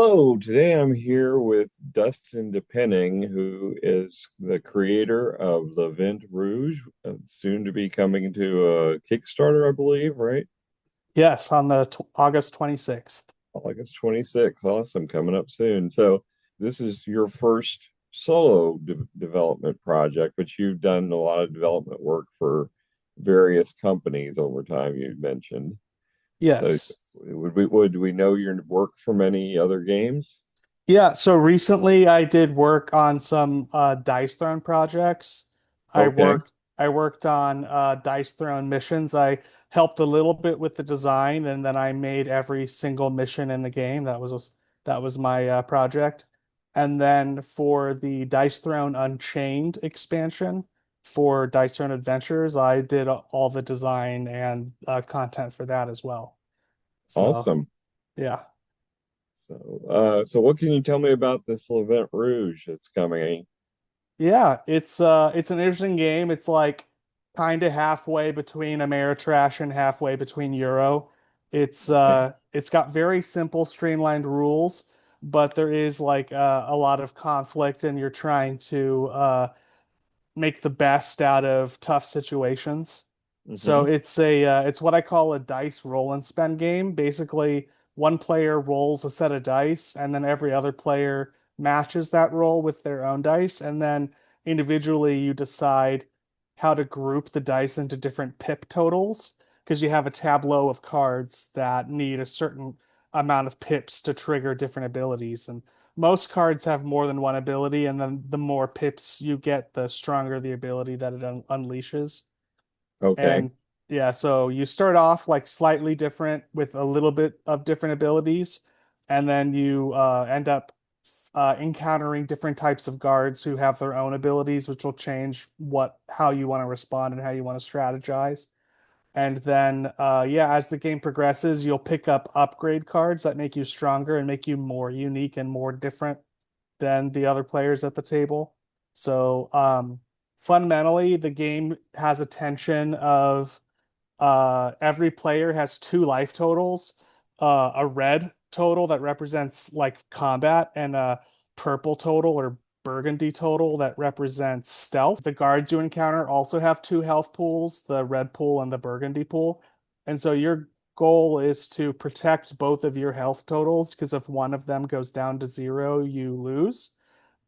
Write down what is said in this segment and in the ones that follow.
Hello, today I'm here with Dustin DePenning, who is the creator of the Vent Rouge, soon to be coming to a Kickstarter, I believe, right? Yes, on the August 26th. August 26th. Awesome, coming up soon. So, this is your first solo development project, but you've done a lot of development work for various companies over time, you mentioned. So, Yes. would we know your work from any other games? Yeah, so recently I did work on some Dice Throne projects. I Okay. worked I worked on Dice Throne missions. I helped a little bit with the design and then I made every single mission in the game. That was my project. And then for the Dice Throne Unchained expansion for Dice Throne Adventures, I did all the design and content for that as well. So, Awesome. yeah. So what can you tell me about this Vent Rouge that's coming? Yeah, it's an interesting game. It's like kind of halfway between Ameritrash and halfway between Euro. It's got very simple streamlined rules, but there is like a lot of conflict and you're trying to make the best out of tough situations. So Hmm. it's what I call a dice roll and spend game. Basically, one player rolls a set of dice, and then every other player matches that roll with their own dice, and then individually you decide how to group the dice into different pip totals because you have a tableau of cards that need a certain amount of pips to trigger different abilities. And most cards have more than one ability, and then the more pips you get, the stronger the ability that it unleashes. Okay. And yeah, so you start off like slightly different with a little bit of different abilities, and then you end up encountering different types of guards who have their own abilities, which will change how you want to respond and how you want to strategize. And then, yeah, as the game progresses, you'll pick up upgrade cards that make you stronger and make you more unique and more different than the other players at the table. So, fundamentally, the game has a tension of every player has two life totals, a red total that represents like combat, and a purple total or burgundy total that represents stealth. The guards you encounter also have two health pools, the red pool and the burgundy pool. And so your goal is to protect both of your health totals because if one of them goes down to zero, you lose.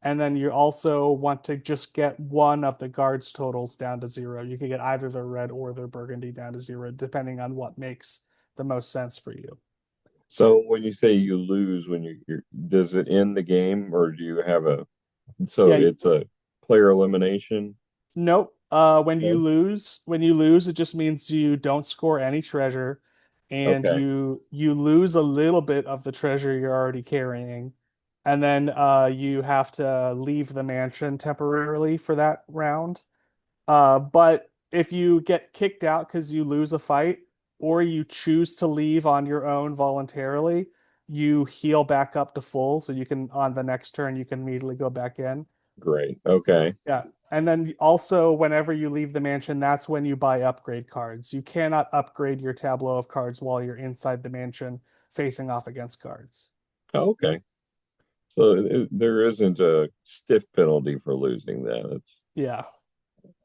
And then you also want to just get one of the guards totals down to zero. You can get either the red or the burgundy down to zero, depending on what makes the most sense for you. So when you say you lose, does it end the game or do you have so Yeah, it's a player elimination? nope. No? When you lose, it just means you don't score any treasure, and Okay, you lose a little bit of the treasure you're already carrying, and then you have to leave the mansion temporarily for that round. But if you get kicked out because you lose a fight, or you choose to leave on your own voluntarily, you heal back up to full, so you can on the next turn you can immediately go back in. great. Okay. Yeah. And then also, whenever you leave the mansion, that's when you buy upgrade cards. You cannot upgrade your tableau of cards while you're inside the mansion facing off against cards. Okay. So there isn't a stiff penalty for losing then. It's Yeah.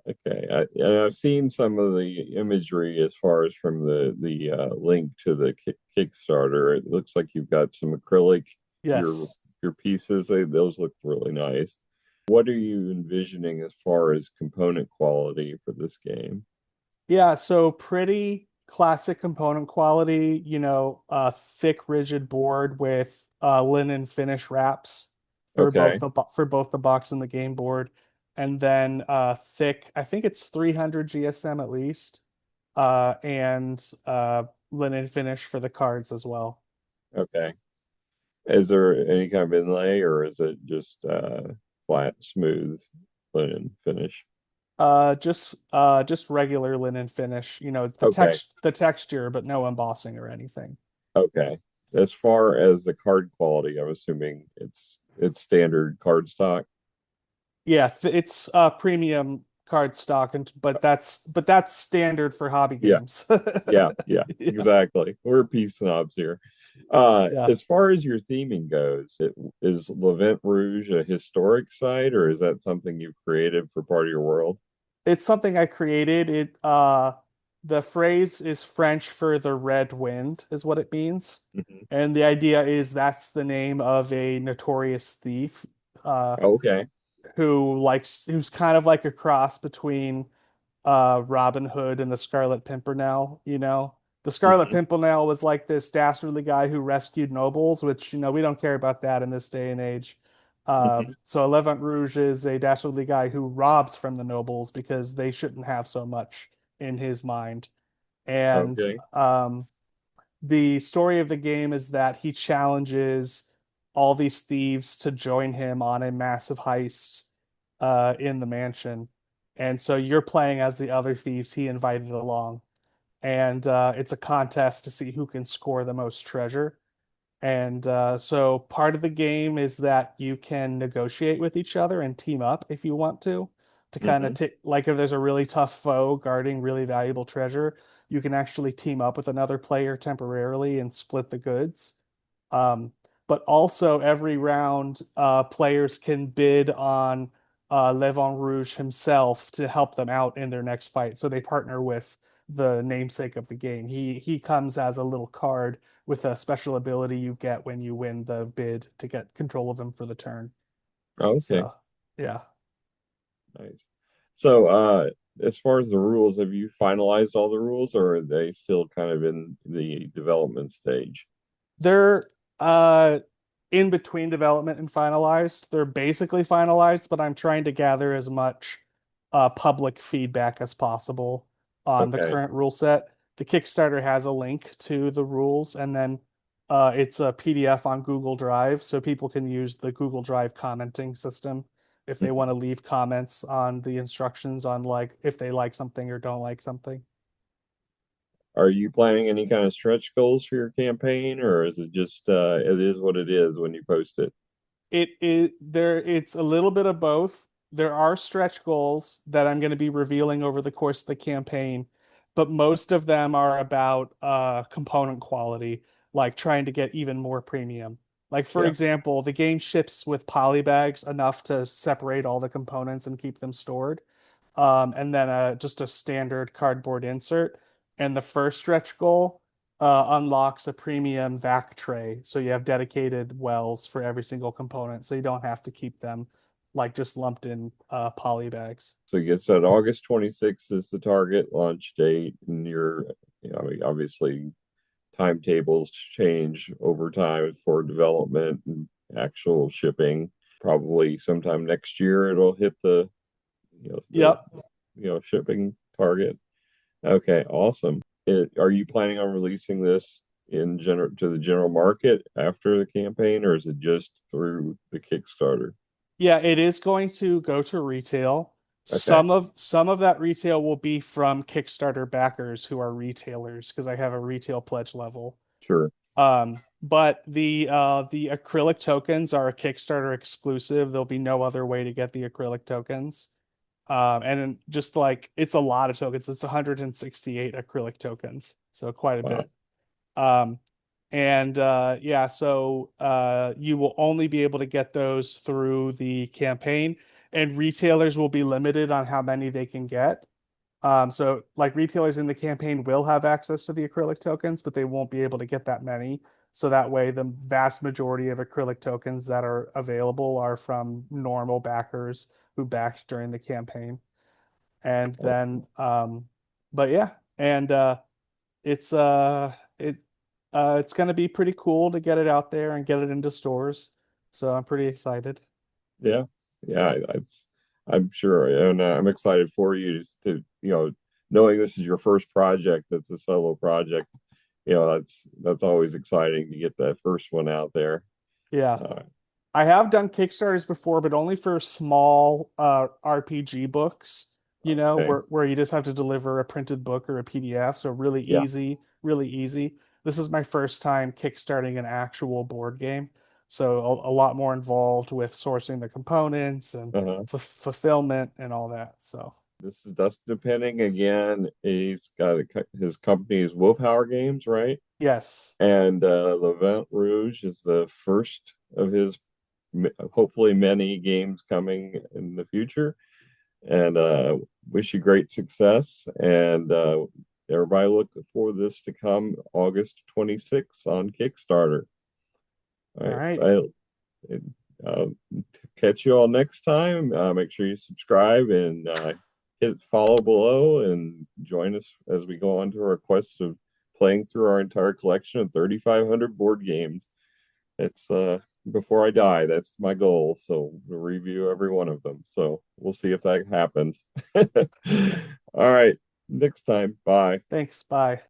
okay. I've seen some of the imagery as far as from the link to the Kickstarter. It looks like you've got some acrylic your Yes. your pieces. Those look really nice. What are you envisioning as far as component quality for this game? Yeah, so pretty classic component quality, thick rigid board with linen finish wraps Okay, for both the box and the game board. And then thick, I think it's 300 GSM at least. And linen finish for the cards as well. okay. Is there any kind of inlay or is it just flat, smooth linen finish? Just regular linen finish, Okay, the texture, but no embossing or anything. okay. As far as the card quality, I'm assuming it's standard card stock. Yeah, it's premium card stock, and but that's standard for hobby Yeah, games. yeah, yeah, Yeah. exactly. We're peace snobs here. Yeah. As far as your theming goes, is the Vent Rouge a historic site, or is that something you've created for part of your world? It's something I created. The phrase is French for the red wind, is what it means. Mhm. And the idea is that's the name of a notorious thief, uh, Okay. who's kind of like a cross between Robin Hood and the Scarlet Pimpernel, you know. The Scarlet Hmm. Pimpernel was like this dastardly guy who rescued nobles, which, we don't care about that in this day and age. Hmm. So Levant Rouge is a dastardly guy who robs from the nobles because they shouldn't have so much in his mind. And Okay. the story of the game is that he challenges all these thieves to join him on a massive heist in the mansion. And so you're playing as the other thieves he invited along. And it's a contest to see who can score the most treasure. And so part of the game is that you can negotiate with each other and team up if you want to kind of Hmm. take, like if there's a really tough foe guarding really valuable treasure, you can actually team up with another player temporarily and split the goods. Um, but also every round, players can bid on Le Vent Rouge himself to help them out in their next fight. So they partner with the namesake of the game. He comes as a little card with a special ability you get when you win the bid to get control of him for the turn. Okay. So yeah. Nice. So, as far as the rules, have you finalized all the rules, or are they still kind of in the development stage? They're in between development and finalized. They're basically finalized, but I'm trying to gather as much public feedback as possible on the Okay. current rule set. The Kickstarter has a link to the rules, and then it's a PDF on Google Drive, so people can use the Google Drive commenting system if they want to leave comments on the instructions on like if they like something or don't like something. Are you planning any kind of stretch goals for your campaign, or is it just it is what it is when you post it? It's a little bit of both. There are stretch goals that I'm going to be revealing over the course of the campaign, but most of them are about component quality, like trying to get even more premium. Like for Yeah. example, the game ships with polybags enough to separate all the components and keep them stored. And then just a standard cardboard insert. And the first stretch goal unlocks a premium vac tray. So you have dedicated wells for every single component. So you don't have to keep them like just lumped in poly bags. So you said August 26th is the target launch date, and obviously timetables change over time for development and actual shipping. Probably sometime next year it'll hit the Yep. shipping target. Okay, awesome. Are you planning on releasing this in general to the general market after the campaign, or is it just through the Kickstarter? Yeah, it is going to go to retail. Okay, Some of that retail will be from Kickstarter backers who are retailers because I have a retail pledge level. sure. But the acrylic tokens are a Kickstarter exclusive. There'll be no other way to get the acrylic tokens. And just like it's a lot of tokens. It's 168 acrylic tokens, so quite a Wow. bit. Um, and yeah, so you will only be able to get those through the campaign, and retailers will be limited on how many they can get. So like retailers in the campaign will have access to the acrylic tokens, but they won't be able to get that many. So that way, the vast majority of acrylic tokens that are available are from normal backers who backed during the campaign. And then, but yeah, and it's it's gonna be pretty cool to get it out there and get it into stores. So I'm pretty excited. Yeah, yeah. I'm sure, and I'm excited for you to knowing this is your first project. That's a solo project. That's always exciting to get that first one out there. Yeah. Uh, I have done Kickstarters before, but only for small RPG books, okay. where you just have to deliver a printed book or a PDF. So really Yeah. easy, really easy. This is my first time kickstarting an actual board game. So a lot more involved with sourcing the components and Uh-huh. fulfillment and all that. So This is Dustin DePenning again. He's got his company is Willpower Games, right? Yes. And the Vent Rouge is the first of his hopefully many games coming in the future. And wish you great success. And everybody look for this to come August 26th on Kickstarter. All All right. right. Uh, Catch you all next time. Make sure you subscribe and hit follow below and join us as we go on to our quest of playing through our entire collection of 3,500 board games. It's before I die, that's my goal. So we'll review every one of them. So we'll see if that happens. All right. Next time. Bye. Thanks. Bye.